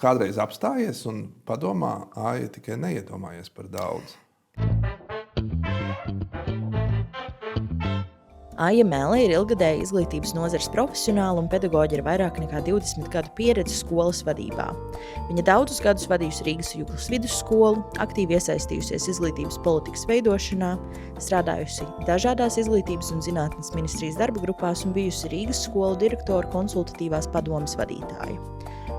kādreiz apstājies un padomā, ja tikai neiedomājies par daudz. Aija Mēle ir ilgadēja izglītības nozares profesionāla un pedagoģe ar vairāk nekā 20 gadu pieredzi skolas vadībā. Viņa daudzus gadus vadījusi Rīgas Juglas vidusskolu, aktīvi iesaistījusies izglītības politikas veidošanā, strādājusi dažādās izglītības un zinātnes ministrijas darba grupās un bijusi Rīgas skolu direktoru konsultatīvās padomes vadītāja.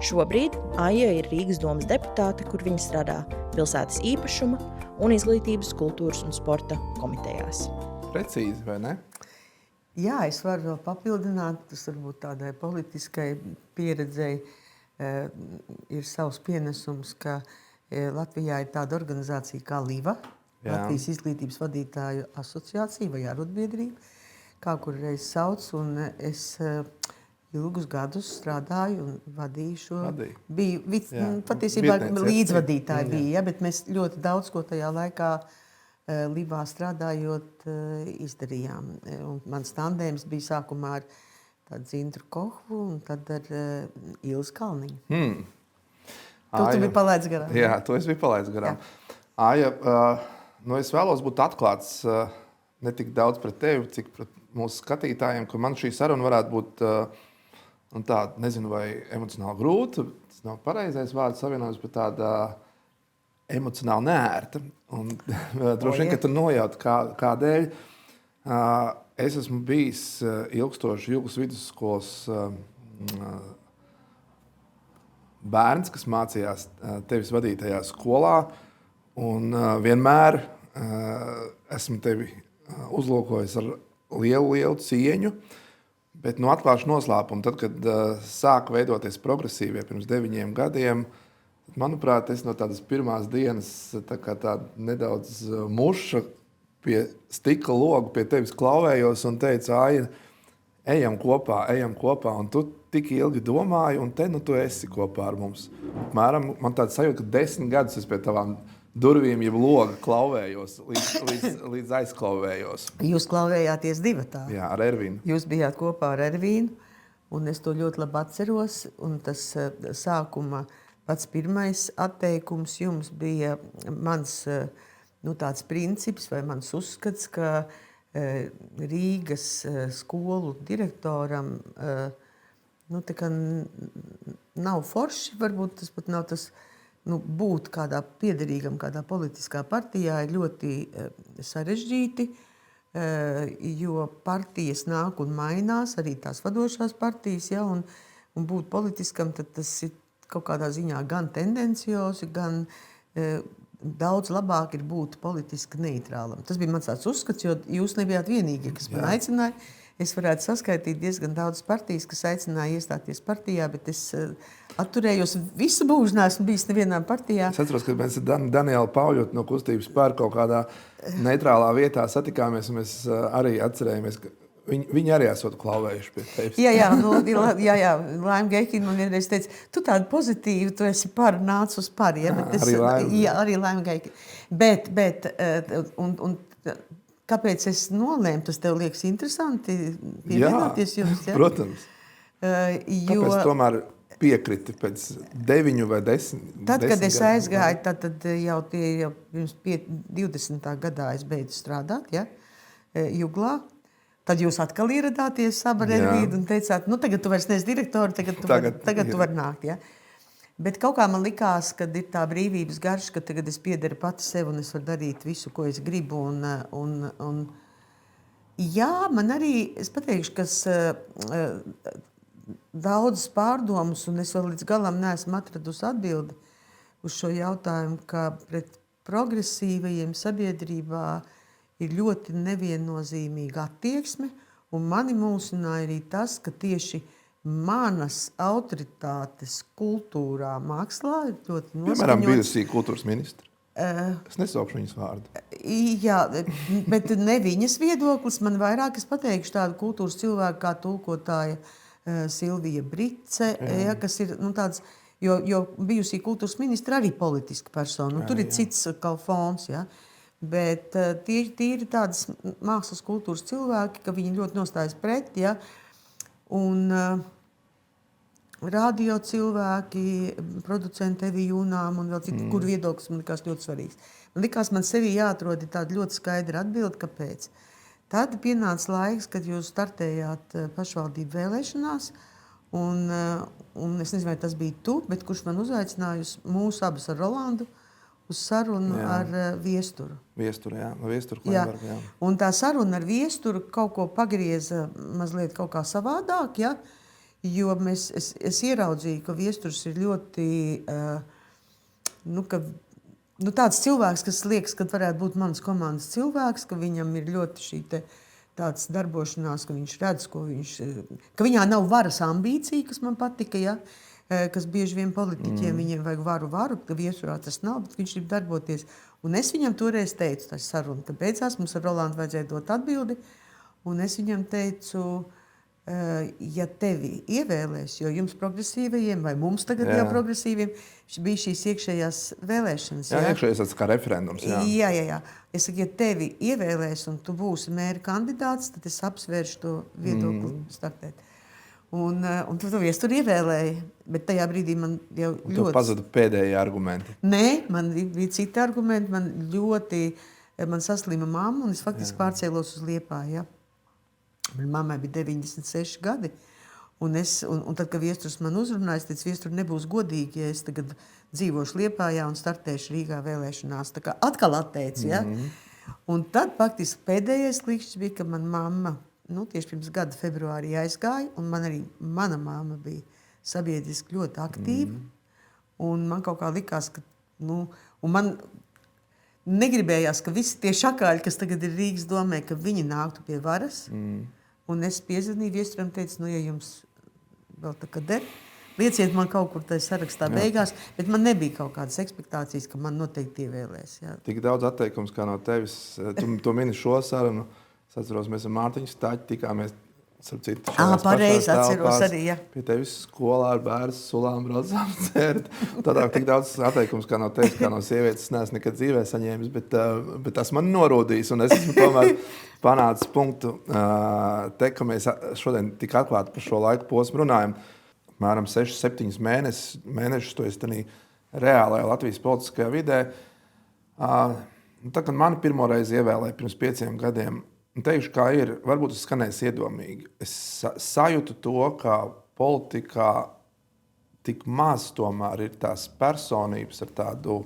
Šobrīd Aija ir Rīgas domas deputāte, kur viņa strādā pilsētas īpašuma un izglītības, kultūras un sporta komitejās. Precīzi, vai ne? Jā, es varu vēl papildināt, tas varbūt tādai politiskai pieredzei ir savs pienesums, ka Latvijā ir tāda organizācija kā LIVA, Latvijas izglītības vadītāju asociācija vai arotbiedrība, kā kur reiz sauc, un es ilgus gadus strādāju un vadīju šo. Patiesībā līdzvadītāji bija, bet mēs ļoti daudz ko tajā laikā Libā strādājot izdarījām. Un mans tandēms bija sākumā ar tādu Zintru Kohvu un tad ar Ilzi Kalniņu. Tu biji palaidis garām. Jā, to es biju palaidis garām. Aija, es vēlos būt atklāts ne tik daudz pret tevi, cik pret mūsu skatītājiem, ka man šī saruna varētu būt tāda, nezinu, vai emocionāli grūta, tas nav pareizais vārds savienojums, bet tāda emocionāli neērta. Un droši vien, ka tu nojaut, kādēļ. Es esmu bijis ilgstoši Juglas vidusskolas bērns, kas mācījās tevis vadītajā skolā. Un vienmēr esmu tevi uzlūkojis ar lielu cieņu. Bet atklāšu noslēpumu. Tad, kad sāka veidoties progresīvie pirms 9 gadiem, manuprāt, es no tādas pirmās dienas tā nedaudz muša pie stikla logu pie tevis klauvējos un teicu, Aija, ejam kopā. Un tu tik ilgi domāji, un tu esi kopā ar mums. Mēram, man tāds sajūta, ka 10 gadus es pie tavām durvīm jau loga klauvējos, līdz aizklauvējos. Jūs klauvējāties divatā. Jā, ar Ervīnu. Jūs bijāt kopā ar Ervīnu, un es to ļoti labi atceros. Un tas sākuma pats pirmais atteikums jums bija mans tāds princips vai mans uzskats, ka Rīgas skolu direktoram nav forši, varbūt tas pat nav tas, būt kādā piederīgam, kādā politiskā partijā ir ļoti sarežģīti, jo partijas nāk un mainās, arī tās vadošās partijas, ja, un būt politiskam, tad tas ir kaut kādā ziņā gan tendenciozi, gan daudz labāk ir būt politiski neitrālam. Tas bija mans tāds uzskats, jo jūs nebijāt vienīgi, kas man aicināja. Es varētu saskaitīt diezgan daudz partijas, kas aicināja iestāties partijā, bet es atturējos visu mūžu, neesmu bijis nevienā partijā. Es atceros, ka mēs ar Danielu Pauļotu no Kustības par kaut kādā neitrālā vietā satikāmies, un mēs arī atcerējamies, ka viņi arī esot klauvējuši pie tevis. Jā, Laima Geikina man vienreiz teica, tu tādu pozitīvu, tu esi par, nāc uz par, ja? Arī Laima Geikina. Bet kāpēc es nolēmu, tas tev liekas interesanti pievienoties jums? Ja? Protams. Kāpēc tomēr piekriti pēc 9 vai 10? Tad, kad es aizgāju, tad jau pirms 20. gadā es beidzu strādāt, ja? Juglā. Tad jūs atkal ieradāties ar Ervīdu un teicāt, tagad tu vairs neesi direktori, tagad tu vari nākt. Ja? Bet kaut kā man likās, kad ir tā brīvības garš, ka tagad es piederu pati sev un es varu darīt visu, ko es gribu. Jā, man arī, es pateikšu, kas daudz pārdomas, un es vēl līdz galam neesmu atradusi atbildi uz šo jautājumu, ka pret progresīvajiem sabiedrībā ir ļoti neviennozīmīga attieksme, un mani mulsināja arī tas, ka tieši manas autoritātes kultūrā, mākslā ir ļoti noskaņots. Piemēram, bijusī kultūras ministra. Es nesaukšu viņas vārdu. Jā, bet ne viņas viedoklis, man vairāk, es pateikšu tādu kultūras cilvēku kā tulkotāja Silvija Brice, kas ir tāds, jo bijusī kultūras ministra arī politiska persona, tur ir cits kalfons, ja. Bet tīri tādas mākslas kultūras cilvēki, ka viņi ļoti nostājas pret, ja, un radio cilvēki, producenti Evi Jūnām un vēl citi, kur viedoklis man likās ļoti svarīgs. Man likās, man sevī jāatrod tāda ļoti skaidra atbilde, kāpēc. Tad pienāca laiks, kad jūs startējāt pašvaldību vēlēšanās, un es nezinu, vai tas bija tu, bet kurš man uzaicinājusi mūsu abas ar Rolandu uz sarunu ar Viesturu. Viesturu, jā. Viesturu Kleinbergu, jā. Un tā saruna ar Viesturu kaut ko pagrieza mazliet kaut kā savādāk, ja? Jo es ieraudzīju, ka Viesturs ir ļoti, tāds cilvēks, kas liekas, ka varētu būt manas komandas cilvēks, ka viņam ir ļoti šī tāds darbošanās, ka viņš redz, ka viņā nav varas ambīcija, kas man patika, ja? Kas bieži vien politiķiem viņiem vajag varu, ka Viesturā tas nav, bet viņš grib darboties. Un es viņam toreiz teicu, tā saruna, ka beidzās mums ar Rolandu vajadzēja dot atbildi, un es viņam teicu, ja tevi ievēlēs, jo jums progresīvajiem, vai mums tagad jau progresīviem, bija šīs iekšējās vēlēšanas. Jā, iekšējās tas kā referendums. Jā. Es saku, ja tevi ievēlēs un tu būsi mēra kandidāts, tad es apsvēršu to viedokli startēt. Un tu Viesturu ievēlēji, bet tajā brīdī man jau ļoti... Tu pazuda pēdējie argumenti. Nē, man bija citi argumenti, man saslima mamma, un es faktiski pārcēlos uz Liepāju, ja. Mammai bija 96 gadi, un tad, kad Viesturs man uzrunāja, es teicu, Viestur, nebūs godīgi, ja es tagad dzīvošu Liepājā un startēšu Rīgā vēlēšanās. Tā kā atkal atteicu, ja. Un tad faktiski pēdējais klikšķis bija, ka man mamma tieši pirms gada februārī aizgāja, un mana mamma bija sabiedriski ļoti aktīva, un man kaut kā likās, ka, un man negribējās, ka visi tie šakāļi, kas tagad ir Rīgas domē, ka viņi nāktu pie varas, un es piezvanīju Viesturam, teicu, ja jums vēl tā kā der, lieciet man kaut kur tajā sarakstā beigās, bet man nebija kaut kādas ekspektācijas, ka man noteikti ievēlēs. Jā. Tik daudz atteikums kā no tevis, tu mini šo sarunu. Es atceros, mēs ar Mārtiņu Staķi tikāmies, starp citu, pareizi atceros arī, jā. Pie tevis skolā ar bērnu sulām braucām cērt. Tādā tik daudz atteikums kā no tevis, kā no sievietes, es neesmu nekad dzīvē saņēmis, bet tas man norūdīs, un es esmu tomēr panācis punktu ka mēs šodien tik atklāti par šo laiku posmu runājam. Apmēram 6-7 mēnešus to es tenī reālajā Latvijas politiskajā vidē. Tā, kad mani pirmoreiz ievēlēja pirms 5 gadiem, teikšu, kā ir, varbūt tas skanēs iedomīgi. Es sajūtu to, ka politikā tik maz tomēr ir tās personības ar tādu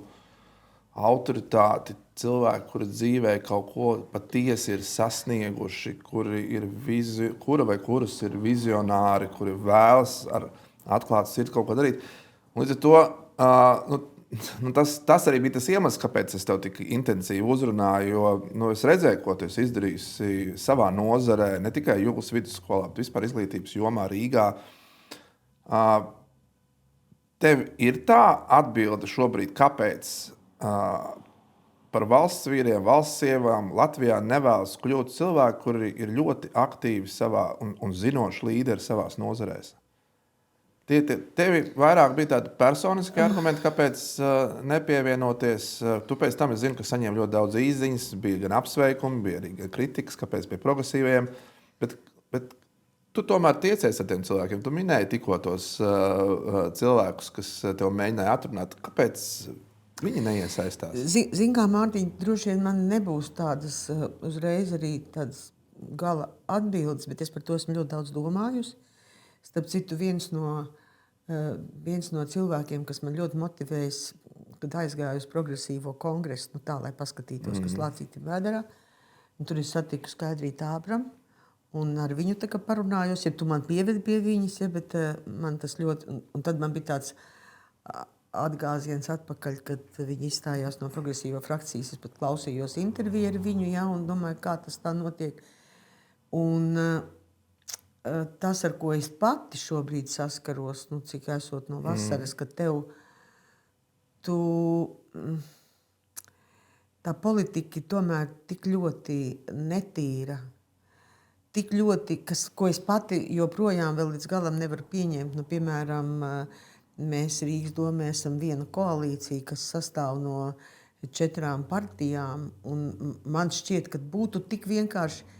autoritāti, cilvēki, kuri dzīvē kaut ko patiesi ir sasnieguši, kura vai kurus ir vizionāri, kuri vēlas ar atklātu sirdi kaut ko darīt. Un līdz ar to, tas arī bija tas iemesls, kāpēc es tev tik intensīvi uzrunāju, jo es redzēju, ko tu esi izdarījusi savā nozarē, ne tikai Juglas vidusskolā, bet vispār izglītības jomā Rīgā. Tev ir tā atbilde šobrīd, kāpēc par valsts vīriem, valsts sievām Latvijā nevēlas kļūt cilvēki, kuri ir ļoti aktīvi savā un zinoši līderi savās nozarēs? Tevi vairāk bija tādi personiski argumenti, kāpēc nepievienoties. Tu pēc tam, es zinu, ka saņēma ļoti daudz īziņas, bija gan apsveikumi, bija arī gan kritikas, kāpēc pie progresīvajiem, bet tu tomēr tiecies ar tiem cilvēkiem. Tu minēji tikko tos cilvēkus, kas tev mēģināja atrunāt. Kāpēc viņi neiesaistās? Zin kā, Mārtiņ, droši vien man nebūs tādas uzreiz arī tādas gala atbildes, bet es par to esmu ļoti daudz domājusi. Starp citu, viens no cilvēkiem, kas man ļoti motivējas, kad aizgāju uz progresīvo kongresu, tā, lai paskatītos, kas Lācīti vēderā. Tur es satiku Skaidrītu Ābram, un ar viņu tā kā parunājos, ja tu man pievedi pie viņas, ja, bet man tas ļoti... Un tad man bija tāds atgāziens atpakaļ, kad viņi izstājās no progresīvo frakcijas. Es pat klausījos interviju ar viņu, ja, un domāju, kā tas tā notiek. Un... tas, ar ko es pati šobrīd saskaros, cik esot no vasaras, ka tā politika tomēr tik ļoti netīra, tik ļoti, ko es pati joprojām vēl līdz galam nevaru pieņemt. Piemēram, mēs Rīgas domē esam viena koalīcija, kas sastāv no 4 partijām, un man šķiet, ka būtu tik vienkārši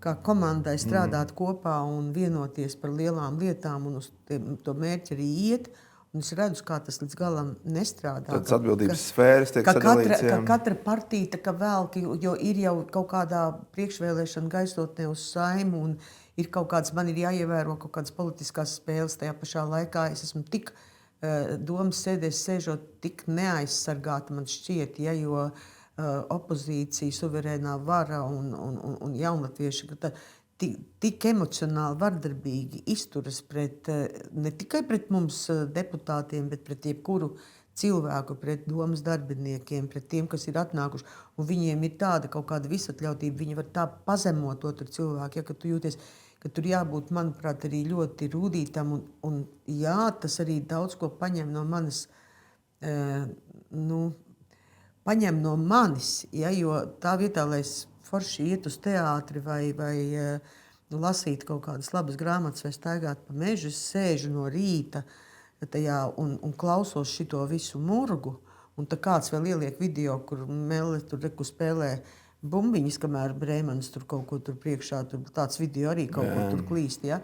kā komandai strādāt kopā un vienoties par lielām lietām un uz to mērķi arī iet. Un es redzu, kā tas līdz galam nestrādā. Tādas atbildības sfēras tiek sadalītas. Ka katra partija tā kā velk, jo ir jau kaut kādā priekšvēlēšana gaisotnē uz Saimu un ir kaut kāds, man ir jāievēro kaut kādas politiskās spēles tajā pašā laikā. Es esmu tik domas sēdēs sēžot tik neaizsargāta, man šķiet, ja, jo opozīcija, suverēnā vara un jaunatvieši, ka tik emocionāli vardarbīgi izturas pret, ne tikai pret mums deputātiem, bet pret jebkuru cilvēku, pret domas darbiniekiem, pret tiem, kas ir atnākuši. Un viņiem ir tāda kaut kāda visatļautība, viņi var tā pazemot otru cilvēku, ja, ka tu jūties, ka tur jābūt, manuprāt, arī ļoti rūdītam. Un jā, tas arī daudz ko paņem no manas, paņem no manis, ja, jo tā vietā, lai es forši iet uz teātri vai lasīt kaut kādas labas grāmatas vai staigāt pa mežu, es sēžu no rīta tajā un klausos šito visu murgu. Un tā kāds vēl ieliek video, kur Melle tur spēlē bumbiņas, kamēr Brēmanis tur kaut ko tur priekšā, tur tāds video arī kaut ko tur klīst. Ja?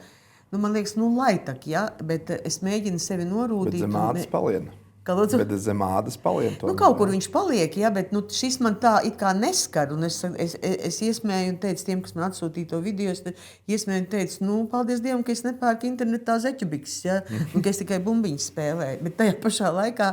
Man liekas, laitak, ja? Bet es mēģinu sevi norūdīt. Bet zem ādas paliena. Bet zem ādas paliek. Kaut kur viņš paliek, ja, bet šis man tā it kā neskar. Un es iesmēju un teicu tiem, kas man atsūtīja to video, es iesmēju un teicu, paldies Dievam, ka es nepērku internetā zeķubiks, ja, un ka es tikai bumbiņas spēlēju. Bet tajā pašā laikā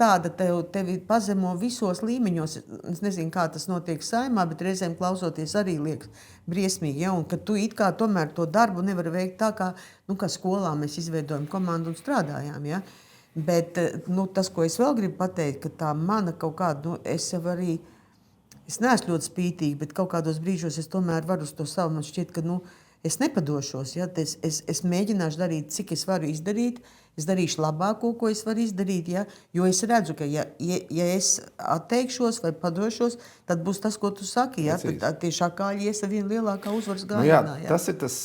tāda tevi pazemo visos līmeņos. Es nezinu, kā tas notiek Saimā, bet reizēm klausoties arī liekas briesmīgi. Ja, un ka tu it kā tomēr to darbu nevari veikt tā, kā skolā mēs izveidojam komandu un strādājām. Ja. Bet tas, ko es vēl gribu pateikt, ka tā mana kaut kāda, es neesmu ļoti spītīga, bet kaut kādos brīžos es tomēr varu uz to savu, man šķiet, ka es nepadošos, ja, es mēģināšu darīt, cik es varu izdarīt, es darīšu labāko, ko es varu izdarīt, ja, jo es redzu, ka ja es atteikšos vai padošos, tad būs tas, ko tu saki, ja, tad tie šakāļi ies ar vienu lielākā uzvaras gājienā. Jā, tas ir tas,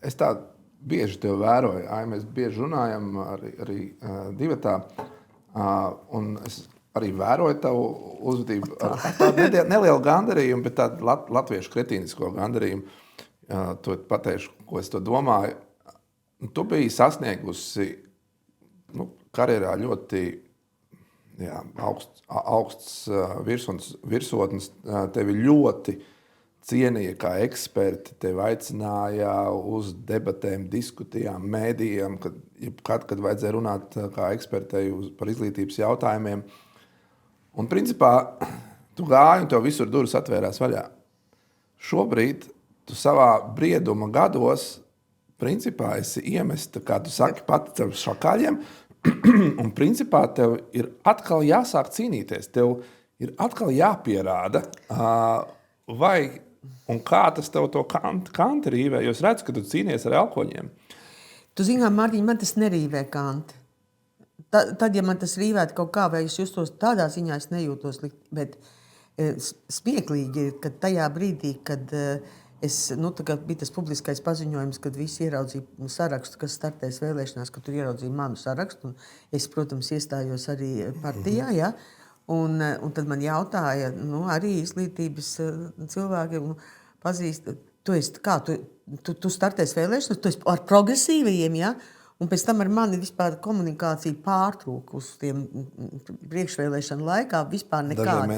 es tā bieži tev vēroju, mēs bieži runājam arī divatā, un es arī vēroju tavu uzvedību ar tādu nelielu gandarījumu, bet tādu latviešu kretīnisko gandarījumu. To pateikšu, ko es to domāju. Tu biji sasniegusi karjerā ļoti augsts virsotnes, tevi ļoti cienīja kā eksperti, tevi aicināja uz debatēm, diskutējām, mēdījām, kad vajadzēja runāt kā ekspertei par izglītības jautājumiem. Un principā tu gāji un tev visur durvis atvērās vaļā. Šobrīd tu savā brieduma gados principā esi iemesta, kā tu saki, pati tev šakaļiem, un principā tev ir atkal jāsāk cīnīties, tev ir atkal jāpierāda, vai un kā tas tev to kanti rīvē, jo es redzu, ka tu cīnies ar elkoņiem. Tu zini, Mārtiņ, man tas nerīvē kanti. Tad, ja man tas rīvētu kaut kā, vai es justos tādā ziņā, es nejūtos likt, bet smieklīgi ir, ka tajā brīdī, kad tagad bija tas publiskais paziņojums, kad visi ieraudzīja sarakstu, kas startēs vēlēšanās, ka tur ieraudzīja manu sarakstu, un es, protams, iestājos arī partijā, ja? Un tad man jautāja, arī izglītības cilvēkiem pazīst, tu startēs vēlēšanas, tu esi ar progresīvajiem, ja? Un pēc tam ar mani vispār komunikācija pārtrūka uz tiem priekšvēlēšanu laikā vispār nekāda.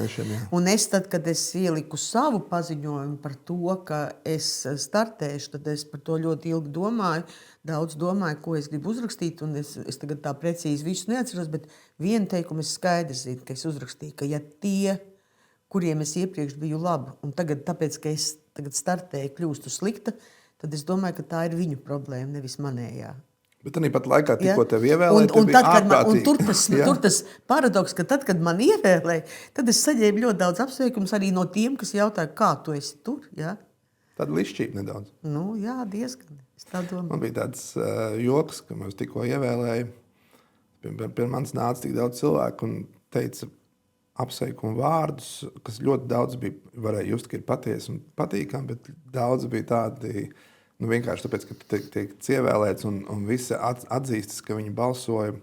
Un es tad, kad es ieliku savu paziņojumu par to, ka es startēšu, tad es par to ļoti ilgi domāju, daudz domāju, ko es gribu uzrakstīt, un es tagad tā precīzi visu neatceros, bet vienu teikumu es skaidrs zinu, ka es uzrakstīju, ka ja tie, kuriem es iepriekš biju laba, un tagad tāpēc, ka es tagad startēju, kļūstu slikta, tad es domāju, ka tā ir viņu problēma, nevis manējā. Bet arī pat laikā tikko tev ievēlēja, tev bija ārprātīgi. Tur tas paradoks, ka tad, kad man ievēlēja, tad es saņēmu ļoti daudz apsveikums arī no tiem, kas jautāja, kā tu esi tur, ja? Tāda lišķība nedaudz. Jā, diezgan. Es tā domāju. Man bija tāds joks, ka mēs tikko ievēlēja. Pie manis nāca tik daudz cilvēku un teica apsveikumu vārdus, kas ļoti daudz bija, varēja just, ka ir patiesi un patīkami, bet daudz bija tādi... vienkārši tāpēc, ka tiek ievēlēts un visi atzīstas, ka viņi balsoja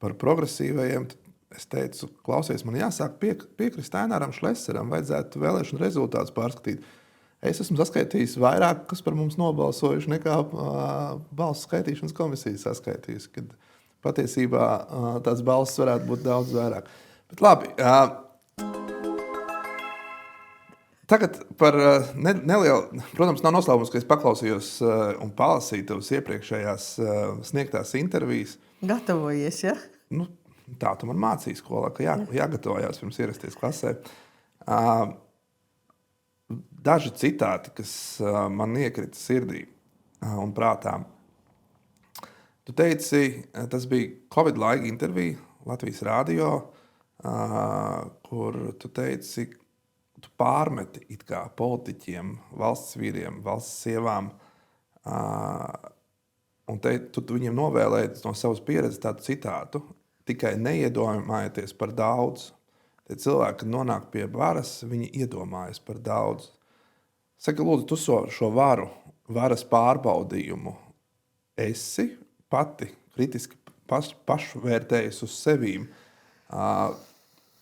par progresīvajiem. Es teicu, klausies, man jāsāk piekrist Aināram Šleseram, vajadzētu vēlēšanu rezultātus pārskatīt. Es esmu saskaitījis vairāk, kas par mums nobalsojuši, nekā balsu skaitīšanas komisija saskaitījis. Kad patiesībā tās balsis varētu būt daudz vairāk. Bet labi. Tagad par nelielu, protams, nav noslēpums, ka es paklausījos un palasīju tavas iepriekšējās sniegtās intervijas. Gatavojies, ja? Nu, tā tu man mācīji skolā, ka jāgatavojās pirms ierasties klasē. Daži citāti, kas man iekrita sirdī un prātā. Tu teici, tas bija Covid laika intervija Latvijas radio, kur tu teici, tu pārmeti it kā politiķiem, valsts vīriem, valsts sievām, un tu viņiem novēlēji no savas pieredzes tādu citātu, tikai neiedomājieties par daudz. Tie cilvēki, kad nonāk pie varas, viņi iedomājas par daudz. Saka, lūdzu, tu šo varas pārbaudījumu esi pati kritiski pašvērtējies uz sevīm.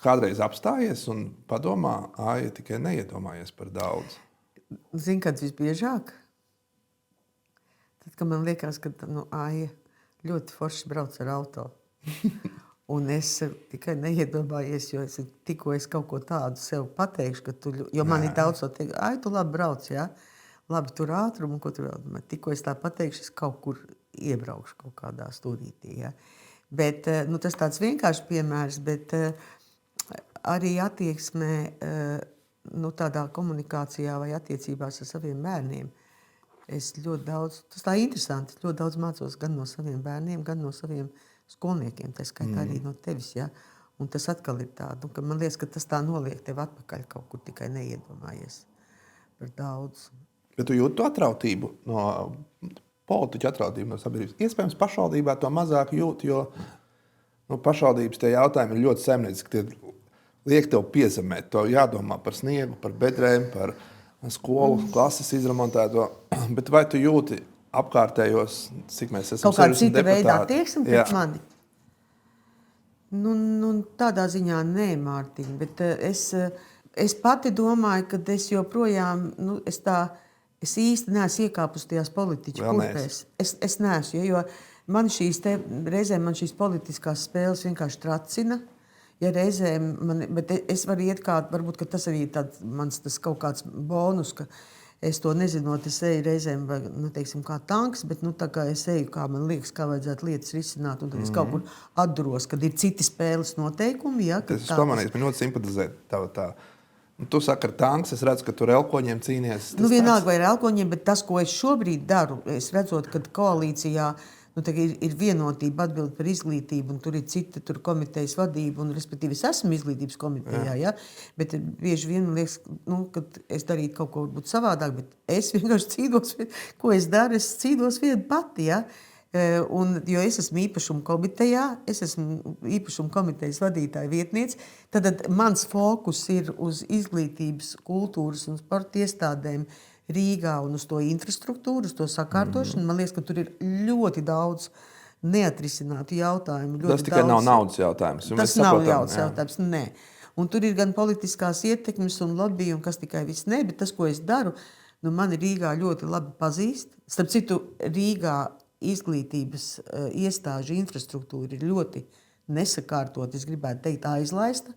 Kādreiz apstājies un padomā, ja tikai neiedomājies par daudz. Zini, kad visbiežāk? Tad, kad man liekas, ka Aija ļoti forši brauc ar auto. Un es tikai neiedomājies, jo tikko es kaut ko tādu sev pateikšu, jo man ir daudz, Aija, tu labi brauc, jā? Labi, tur ātrumu, ko tur vēl. Tikko es tā pateikšu, es kaut kur iebraukšu kaut kādā stūrītī, jā? Bet, tas tāds vienkārši piemērs, bet arī attieksmē, tādā komunikācijā vai attiecībās ar saviem bērniem. Es ļoti daudz, tas tā interesanti, ļoti daudz mācos gan no saviem bērniem, gan no saviem skolniekiem, tā skaitā arī no tevis, ja? Un tas atkal ir tāda, ka man liekas, ka tas tā noliek tev atpakaļ kaut kur, tikai neiedomājies par daudz. Bet tu jūti to atrautību no politiķu atrautību no sabiedrības? Iespējams, pašvaldībā to mazāk jūt, jo pašvaldības tie jautājumi ir ļoti saimnieciski, tie liek tev piezemēt, to jādomā par sniegu, par bedrēm, par skolu, klases izremontēto, bet vai tu jūti apkārtējos, cik mēs esam kaut kāda cita deputāti? veidā attieksmi pret mani? Tādā ziņā nē, Mārtiņ, bet es pati domāju, ka es joprojām, es īsti neesmu iekāpus tajās politiķu kurpēs. Es neesmu, jo man reizēm šīs politiskās spēles vienkārši tracina. Ja reizēm, bet es varu iet varbūt, ka tas arī mans tas kaut kāds bonus, ka es to nezinot, es eju reizēm, teiksim, kā tanks, bet tā kā es eju, kā man liekas, kā vajadzētu lietas risināt, un tad es kaut kur atduros, kad ir citi spēles noteikumi. Ja, es pamanīju, man ļoti simpatizē tā. Tu saki ar tanks, es redzu, ka tu ar elkoņiem cīnies. Vienalga vai ar elkoņiem, bet tas, ko es šobrīd daru, es redzot, kad koalīcijā ir vienotība atbild par izglītību, un tur ir cita komitejas vadība, un respektīvi es esmu izglītības komitejā, ja? Bet bieži vien man liekas, ka es darītu kaut ko būt savādāk, bet es vienkārši cīnos, ko es daru, es cīnos vienu pati, ja? Jo es esmu īpašuma komitejā, es esmu īpašuma komitejas vadītāja vietniece, tad mans fokus ir uz izglītības, kultūras un sporta iestādēm Rīgā un uz to infrastruktūru, uz to sakārtošanu. Man liekas, ka tur ir ļoti daudz neatrisinātu jautājumu. Tas tikai nav naudas jautājums. Tas nav naudas jautājums, nē. Un tur ir gan politiskās ietekmes un lobby, un kas tikai viss nē, bet tas, ko es daru, mani Rīgā ļoti labi pazīst. Starp citu, Rīgā izglītības iestāžu infrastruktūra ir ļoti nesakārtot, es gribētu teikt, aizlaista.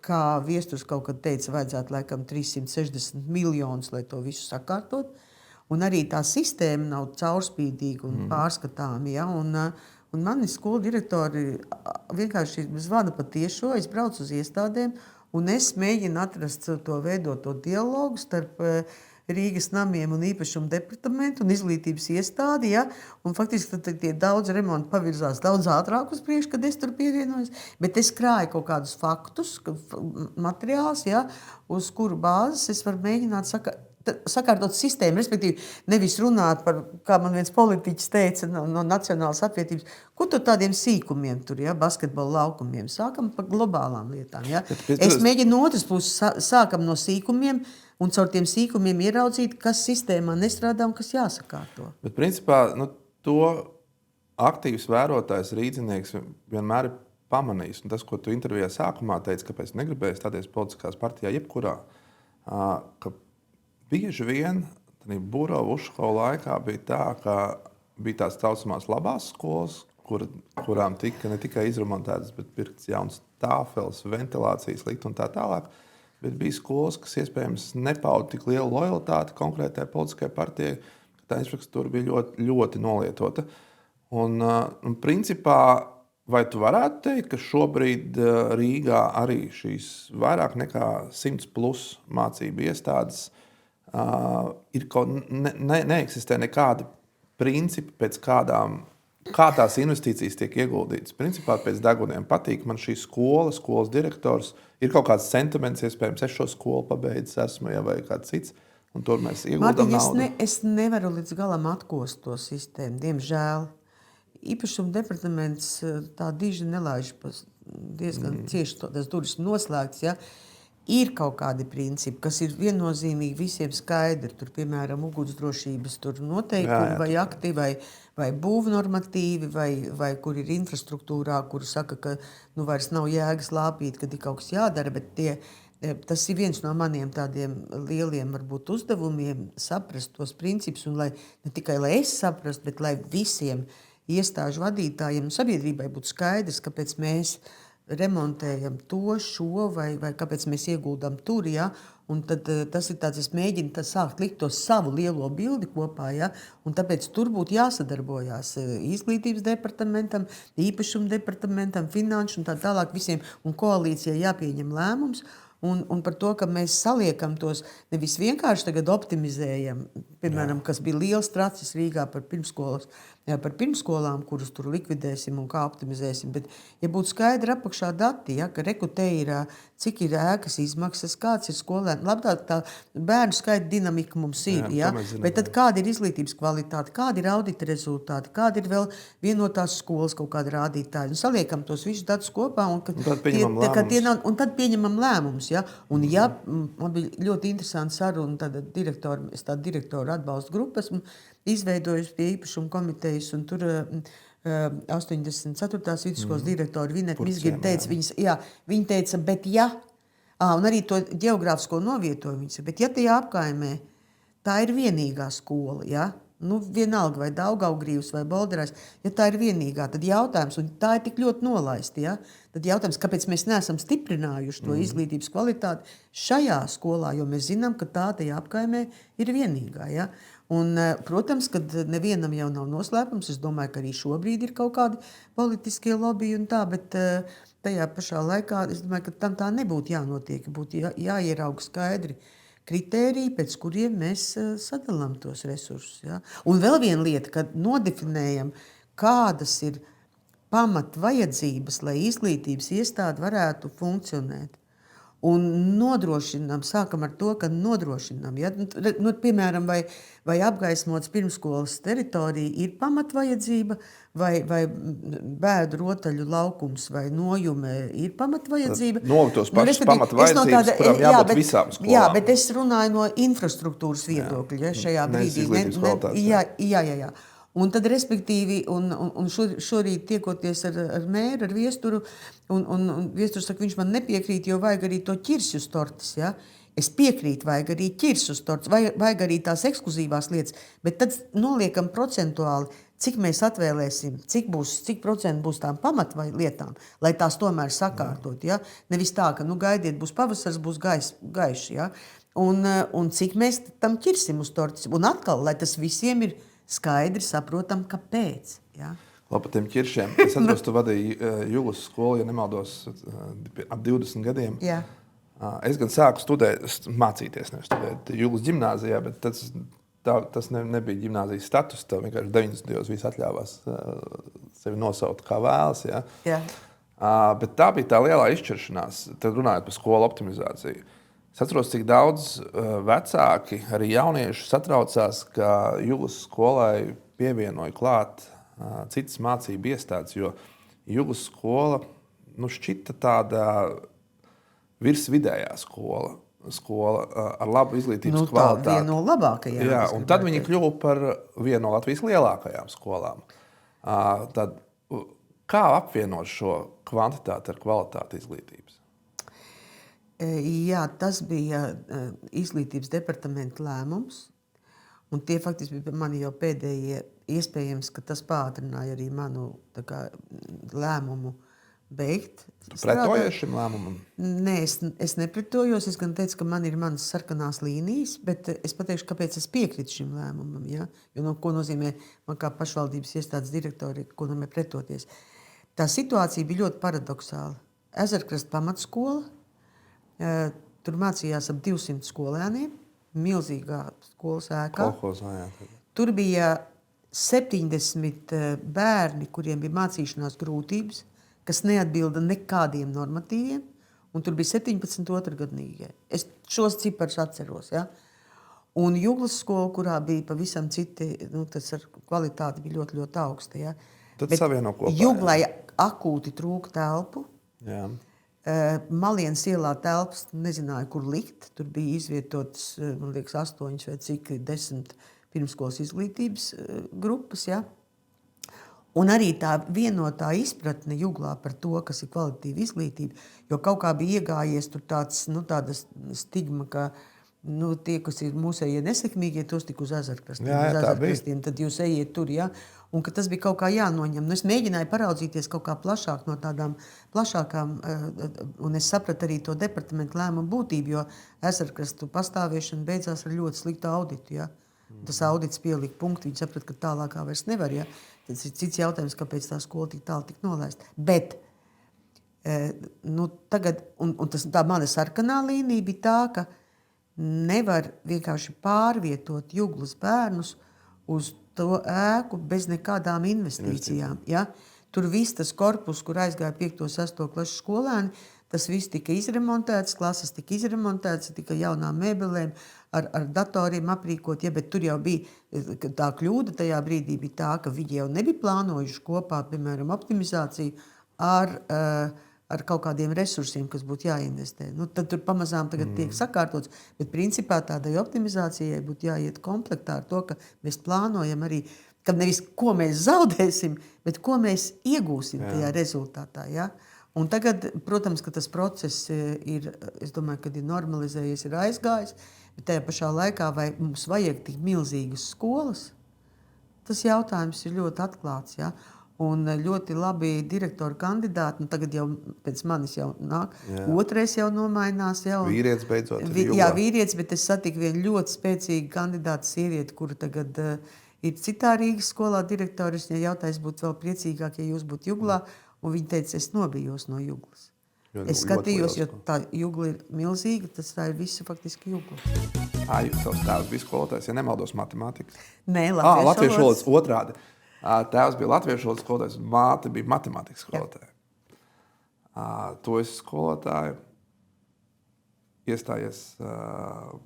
Kā Viesturs kaut kad teica, vajadzētu laikam 360 miljonus, lai to visu sakārtot. Un arī tā sistēma nav caurspīdīga un pārskatāma. Ja? Un mani skolu direktori vienkārši zvana pa tiešo, es braucu uz iestādēm, un es mēģinu atrast to veidoto dialogu starp Rīgas namiem un īpašumu departamentu un izglītības iestādi, ja? Un faktiski tie daudz remonti pavirzās daudz ātrāk uz priekšu, kad es tur pievienojos, bet es krāju kaut kādus faktus, materiālus, ja? Uz kuru bāzes es varu mēģināt sakārtot sistēmu, respektīvi nevis runāt par, kā man viens politiķis teica no Nacionālas apvienības, ko tur tādiem sīkumiem tur, ja? Basketbola laukumiem, sākam par globālām lietām, ja? Es mēģinu no otras puses, sākam no sīkumiem, un caur tiem sīkumiem ieraudzīt, kas sistēmā nestrādā un kas jāsakārto. Bet principā to aktīvs vērotājs, rīdzinieks vienmēr ir pamanījis. Un tas, ko tu intervijā sākumā teici, kāpēc negribēji stāties politiskās partijā jebkurā, ka bieži vien Burova Ušakova laikā bija tā, ka bija tās saucamās labās skolas, kurām tika ne tikai izremontētas, bet pirkts jauns tāfeles, ventilācijas likt un tā tālāk. Bet bija skolas, kas iespējams nepauda tik lielu lojalitāti konkrētai politiskai partijai, ka tā infrastruktūra bija ļoti, ļoti nolietota. Un principā, vai tu varētu teikt, ka šobrīd Rīgā arī šīs vairāk nekā 100+ mācību iestādes ir neeksistē nekādi principi, pēc kā tās investīcijas tiek ieguldītas? Principā pēc deguniem patīk man šī skolas direktors. Ir kaut kāds sentiments, iespējams, es šo skolu pabeidzis esmu, vai kāds cits, un tur mēs ieguldam naudu. Es nevaru līdz galam atkost to sistēmu, diemžēl. Īpašuma departaments tā diži nelaiž diezgan cieši tas durvis noslēgts, ja. Ir kaut kādi principi, kas ir viennozīmīgi visiem skaidri. Tur, piemēram, ugunsdrošības noteikumi vai akti, vai būvnormatīvi, vai kur ir infrastruktūrā, kur saka, ka vairs nav jēgas lāpīt, kad ir kaut kas jādara, bet tas ir viens no maniem tādiem lieliem varbūt uzdevumiem saprast tos principus, un ne tikai lai es saprastu, bet lai visiem iestāžu vadītājiem un sabiedrībai būtu skaidrs, kāpēc mēs remontējam to, šo, vai kāpēc mēs ieguldam tur, ja? Un tad tas ir tāds, es mēģinu sākt likt to savu lielo bildi kopā, ja? Un tāpēc tur būtu jāsadarbojās izglītības departamentam, īpašuma departamentam, finanšu un tā tālāk visiem, un koalīcijai jāpieņem lēmums, un par to, ka mēs saliekam tos, nevis vienkārši tagad optimizējam, piemēram, kas bija liels tracis Rīgā par pirmskolām, kurus tur likvidēsim un kā optimizēsim, bet ja būtu skaidri apakšā dati, ja, ka te ir, cik ir ēkas izmaksas, kāds ir skolēni, labi tā bērnu skaita dinamika mums ir, ja, bet tad kāda ir izglītības kvalitāte, kāda ir audita rezultāti, kāda ir vēl vienotās skolas kaut kāda rādītāja, un saliekam tos visus datus kopā, un tad pieņemam lēmumus. Ja? Un man bija ļoti interesanti saruna, tādu direktoru atbalstu grupu esmu izveidojusi pie īpašuma komitejas, un tur 84. vidusskolas direktori Vineta Mizgirda teica, viņa teica, bet un arī to ģeogrāfisko novietoju viņa, bet ja tajā apkaimē tā ir vienīgā skola, ja? Vienalga vai Daugavgrīvs vai Bolderājs, ja tā ir vienīgā, tad jautājums, un tā ir tik ļoti nolaisti, ja? Tad jautājums, kāpēc mēs neesam stiprinājuši to izglītības kvalitāti šajā skolā, jo mēs zinām, ka tā tajā apkaimē ir vienīgā. Ja? Un, protams, kad nevienam jau nav noslēpums, es domāju, ka arī šobrīd ir kaut kādi politiskie lobby un tā, bet tajā pašā laikā es domāju, ka tam tā nebūtu jānotiek, būtu jāierauga skaidri kritēriji, pēc kuriem mēs sadalām tos resursus. Ja? Un vēl viena lieta, kad nodefinējam, kādas ir pamat vajadzības, lai izglītības iestāde varētu funkcionēt. Un nodrošinām, sākam ar to, ka nodrošinām. Ja? Piemēram, vai apgaismots pirmskolas teritorija ir pamatvajadzība, vai bēdu rotaļu laukums vai nojume ir pamatvajadzība. Tos pašas pamatvajadzības, kurām jābūt visām skolām. Jā, bet es runāju no infrastruktūras viedokļa, ja, šajā brīdī. Jā. Un tad, respektīvi, un šorīt tiekoties ar mēru, ar Viesturu, un Viesturs saka, viņš man nepiekrīt, jo vajag arī to ķirsi uz tortes, ja? Es piekrītu, vajag arī ķirsi uz tortes, vajag arī tās ekskluzīvās lietas, bet tad noliekam procentuāli, cik mēs atvēlēsim, cik procentu būs tām pamatlietām, lai tās tomēr sakārtot, ja? Nevis tā, ka, gaidiet, būs pavasars, būs gaišs, ja? Un cik mēs tam ķirsim uz tortes, un atkal, lai tas visiem ir skaidri saprotam, kāpēc. Ja? Labi, par tiem ķiršiem. Es atceros, tu vadīji Julas skolu, ja nemaldos, ap 20 gadiem. Jā. Es gan sāku mācīties, nevis studēt Julas ģimnāzijā, bet tas nebija ģimnāzijas status. Tā vienkārši 90. Visi atļāvās sevi nosaukt kā vēlas. Ja? Jā. Bet tā bija tā lielā izšķiršanās, tad runājot par skolu optimizāciju. Es atceros, cik daudz vecāki, arī jaunieši satraucās, ka Julas skolai pievienoja klāt citas mācību iestādes, jo Julas skola šķita tāda virsvidējā skola ar labu izglītības kvalitāti. Tā viena no labākajām. Jā, un tad viņi kļuva par vienu no Latvijas lielākajām skolām. Tad, kā apvienot šo kvantitāti ar kvalitāti izglītības? Jā, tas bija izglītības departamenta lēmums. Un tie faktiski bija mani jau pēdējie, iespējams, ka tas pātrināja arī manu lēmumu beigt. Pretojies šim lēmumam? Nē, es nepretojos. Es gan teicu, ka man ir manas sarkanās līnijas, bet es pateikšu, kāpēc es piekrītu šim lēmumam. Ja? Jo ko nozīmē man kā pašvaldības iestādes direktori, ko nozīmē pretoties. Tā situācija bija ļoti paradoxāla. Ezerkrasta pamatskola, tur mācījās ap 200 skolēniem, milzīgā skolas ēkā. Tur bija 70 bērni, kuriem bija mācīšanās grūtības, kas neatbilda nekādiem normatīviem, un tur bija 17 otrgadnīgie. Es šos ciparus atceros. Ja? Un Juglas skola, kurā bija pavisam citi, tas ar kvalitāti bija ļoti, ļoti augsta. Ja? Tad savieno kopā. Juglai akūti trūka telpu. Jā. Malienas ielā telpas nezināja, kur likt. Tur bija izvietotas, man liekas, 8 vai cik 10 pirmskolas izglītības grupas. Ja? Un arī tā vienotā izpratne Juglā par to, kas ir kvalitatīva izglītība, jo kaut kā bija iegājies tur tāda stigma, ka tie, kas ir mūsējie nesekmīgie, tos tik uz Ezerkrastiem, tad jūs ejiet tur, ja? Un ka tas bija kaut kā jānoņem. Es mēģināju paraudzīties kaut kā plašāk no tādām plašākām, un es sapratu arī to departamentu lēmumu būtību, jo Ezerkrastu pastāvēšana beidzās ar ļoti sliktu auditu, ja? Tas audits pielika punktu, viņi saprata, ka tālākā vairs nevar, ja? Tas ir cits jautājums, kāpēc tā skola tik tālu tik nolaista. Bet tagad, un tā mana sarkanā līnija bija tā, ka nevar vienkārši pārvietot Juglas bērnus uz to ēku bez nekādām investīcijām. Ja? Tur viss tas korpus, kur aizgāja 5. 6. klases skolēni, tas viss tika izremontēts, klases tika izremontēts, tika jaunām mēbelēm, ar datoriem aprīkot, ja, bet tur jau bija tā kļūda tajā brīdī bija tā, ka viņi jau nebija plānojuši kopā, piemēram, optimizāciju ar kaut kādiem resursiem, kas būtu jāinvestē. Tad tur pamazām tagad tiek sakārtots, bet principā tādai optimizācijai būtu jāiet komplektā ar to, ka mēs plānojam arī, ka nevis ko mēs zaudēsim, bet ko mēs iegūsim tajā rezultātā. Ja? Un tagad, protams, ka tas process ir, es domāju, kad ir normalizējies, ir aizgājis, bet tajā pašā laikā, vai mums vajag tik milzīgas skolas, tas jautājums ir ļoti atklāts. Ja? Un ļoti labi direktoru kandidāti, tagad jau pēc manis jau nāk, otrais jau nomainās. Ja? Vīrietis beidzot ir Juglā. Jā, vīrietis, bet es satiku vienu ļoti spēcīgu kandidātu sievieti, kura tagad ir citā Rīgas skolā direktoris. Ja jautājums būtu vēl priecīgāk, ja jūs būtu Juglā, un viņa teica, es nobijos no Juglas. Es skatījos, jo tā Jugla ir milzīga, tas tā ir visa faktiski Jugla. Jūs savs tēvs bija skolotājs, ja nemaldos matemātikas? Nē, latviešu valodas otrādi. Tēvs bija latviešu valodas skolotājs, māte bija matemātikas skolotāja. Tu esi skolotāja, iestājies,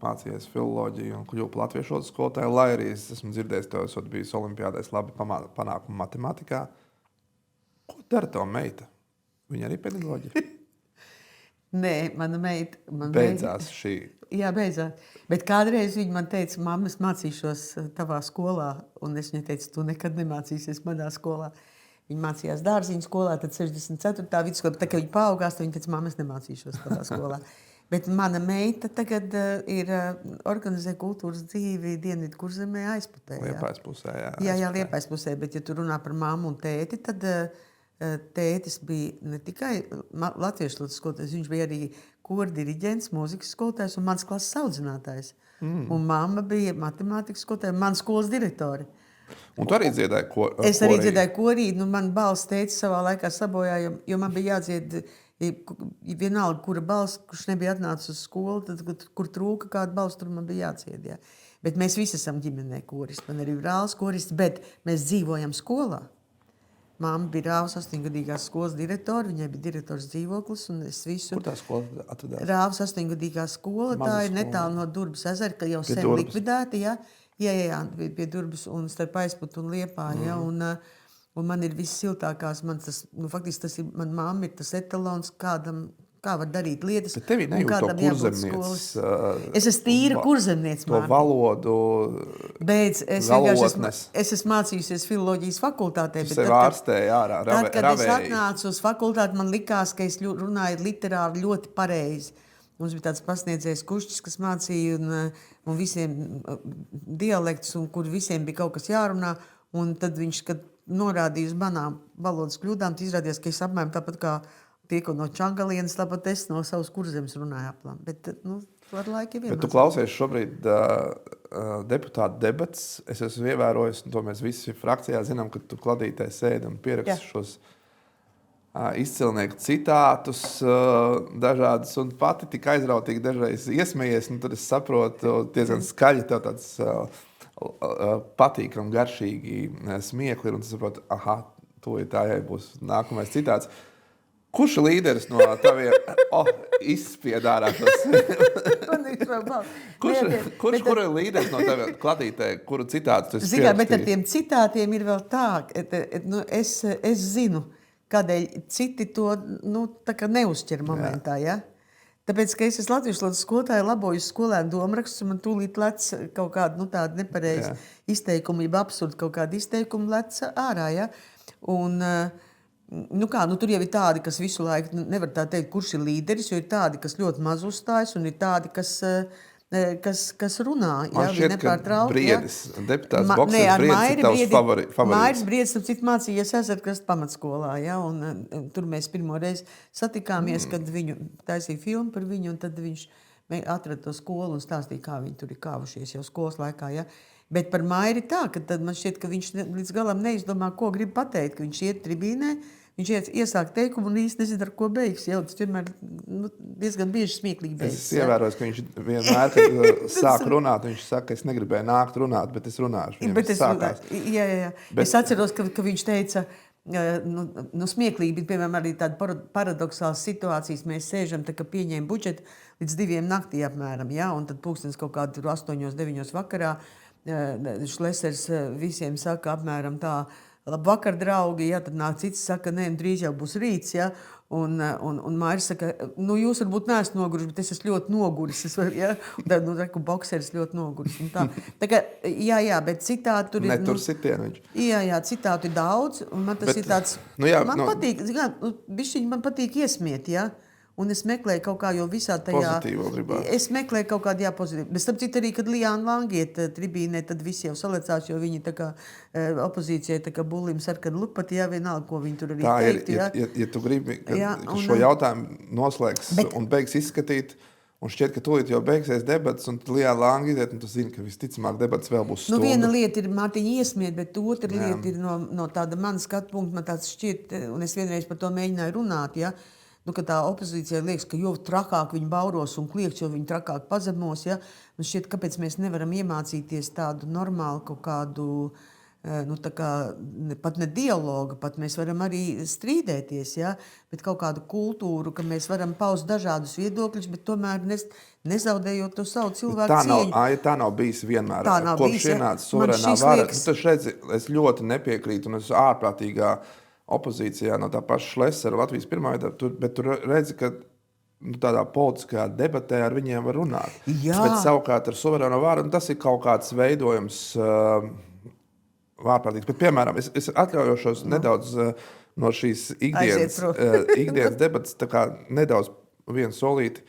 mācījies filoloģiju un kļuvu par latviešu valodas skolotāju, lai arī es esmu dzirdējis, tev esot bijis olimpiādēs labi panākumi matemātikā. Ko dara tava meita? Viņa arī pedagoģija? Nē, mana meita... Beidzās šī. Jā, beidzās. Bet kādreiz viņa man teica, mamma, es mācīšos tavā skolā. Un es viņai teicu, tu nekad nemācīsies manā skolā. Viņa mācījās Dārziņu skolā, tad 64. vidusskola. Tā kā viņa paaugās, tad viņa teica, mamma, es nemācīšos tavā skolā. Bet mana meita tagad organizē kultūras dzīvi Dienvidu Kurzemē aizputē. Liepājas pusē, jā. Jā, Liepājas pusē. Bet ja tu runā par mammu un tēti, tad... Tētis bija ne tikai latviešu valodas skolotājs, viņš bija arī kora diriģents, mūzikas skolotājs un mans klases audzinātājs. Un mamma bija matemātikas skolotāja, mans skolas direktori. Un tu arī dziedāji korī? Es arī dziedāju korī. Man balss tētis savā laikā sabojāja, jo man bija jādzied vienalga, kura balss, kurš nebija atnācis uz skolu, tad, kur trūka kāda balss, tur man bija jādzied. Jā. Bet mēs visi esam ģimenē koristi. Man arī brālis korists, bet mēs dzīvojam skolā. Māma bija Rāvas 8-gadīgās skolas direktori, viņai bija direktors dzīvoklis, un es visu... Kur tā skola atvedās? Rāvas 8-gadīgā skola, tā ir netālu no Durbas ezera, ka jau sen likvidēta, jā, pie Durbas un starp Aizputu un Liepāju, ja, un man ir viss siltākās, faktiski tas ir, man mamma ir tas etalons, kā var darīt lietas. Bet tevī nejūt to kurzemnieces... Es esmu tīra kurzemniece, to valodu... Beidz, es esmu mācījusies filoloģijas fakultātē. Tu sev ārstēji ārā, ravēji. Tad, kad es atnācu uz fakultāti, man likās, ka es runāju literāri ļoti pareizi. Mums bija tāds pasniedzējs Kušķis, kas mācīja un visiem dialektus, un kur visiem bija kaut kas jārunā. Un tad viņš, kad norādīja uz manām valodas kļūdām, tad izrādījās, ka es apmēram tāpat kā tie, ko no Čangalienas, tāpat es no savas Kurzemes runāju aplām. Bet, ar laiku vienmēr. Bet tu klausies šobrīd deputātu debats. Es esmu ievērojis, un to mēs visi frakcijā zinām, ka tu kladītē sēdi un pieraksti šos izcilnieku citātus dažādas, un pati tik aizrautīgi dažreiz iesmējies, un tad es saprotu diezgan skaļi tev tāds patīkam, garšīgi smiekli, un tu saproti, tā būs nākamais citāts. Kurš ir līderis no taviem izspiedārā tos? Kurš ir līderis no taviem kladītē, kuru citātus tu esi pierakstīji? Bet ar tiem citātiem ir vēl tā, es zinu, kādēļ citi to neuzķer momentā, ja? Tāpēc, ka es esmu latviešu valodas skolotāja, laboju skolēnu domrakstus, un man tūlīt lec kaut kāda tāda nepareiza izteikuma, jeb absurda kaut kāda izteikuma lec ārā, ja? Un, tur jau ir tādi, kas visu laiku nevar tā teikt, kurš ir līderis, jo ir tādi, kas ļoti maz uzstājas, un ir tādi, kas runā. Man šķiet, ka Briedis, deputāts Boksers Briedis ir tavs favorīts. Mairis Briedis, cik mācījies Ezerkrasta pamatskolā, ja, un tur mēs pirmo reizi satikāmies, kad viņu taisīja filmu par viņu, un tad viņš atrada to skolu un stāstīja, kā viņi tur ir kāvušies jau skolas laikā, ja. Bet par Mairi tā, ka tad man šķiet, ka viņš līdz galam neizdomā, ko grib pateikt, ka viņš iet tribīnē, viņš iesāk teikumu un īsti nezina, ar ko beigs. Jau tas vienmēr diezgan bieži smieklīgi beigs. Es ievēroju, ka viņš vienmēr, kad sāk runāt, viņš saka, es negribēju nākt runāt, bet es runāšu. Jā. Es atceros, ka viņš teica, smieklīgi, bet, piemēram, arī tāda paradoxālas situācijas. Mēs sēžam, tā kā pieņēma budžetu līdz 2 naktī apmēram, ja, un tad pulkstens kaut kādi 8-9 vakarā. Šlesers visiem saka apmēram tā, labvakar, draugi, ja, tad nāk cits saka, drīz jau būs rīts, ja, un Mairis saka, jūs varbūt neesat noguruši, bet es esmu ļoti noguris, ja, un tad, reku, Bokseris ļoti noguris, un tā. Tā kā, jā, bet citāti tur ir, tur sitienu viņš. Jā, citāti ir daudz, un man tas ir tāds, patīk, bišķiņ man patīk iesmiet, ja. Un es meklēju kaut kā, jo visā tajā... Pozitīvo gribētu. Es meklēju kaut kādu, pozitīvu. Bet starp citu arī, kad Lijāna Langiet tribīnē, tad visi jau salecās, jo viņi tā kā opozīcijai tā kā bulim sarkanu lupati, jā, vienalga, ko viņi tur arī teiktu. Tā ir, ja tu gribi, šo jautājumu noslēgs un beigs izskatīt, un šķiet, ka tūlīt jau beigsies debats, un Lijāna Langiet, un tu zini, ka visticamāk debats vēl būs stundu. Viena lieta ir Mārtiņa iesmiet, bet otra lieta ir no tāda mana skatu punkta, man tāds šķiet, un es vienreiz par to mēģināju runāt, ja. Ka tā opozīcija liekas, ka jo trakāk viņi bauros un kliekš, jo viņi trakāk pazemos. Ja? Man šķiet, kāpēc mēs nevaram iemācīties tādu normālu kaut kādu, pat ne dialogu, pat mēs varam arī strīdēties, ja? Bet kaut kādu kultūru, ka mēs varam paust dažādus viedokļus, bet tomēr nezaudējot to savu cilvēku cieņu. Tā nav bijis vienmēr. Kopš ienāca suverēnā vara. Es ļoti nepiekrītu un es ārprātīgā opozīcijā no tā paša Šlesera Latvijas pirmā vietā, bet tur redzi, ka tādā politiskajā debatē ar viņiem var runāt. Jā. Bet savukārt ar suverēno vāru, tas ir kaut kāds veidojums vārprātīgs. Bet, piemēram, es atļaujošos nedaudz no šīs ikdienas debatas tā kā nedaudz vienu solīti.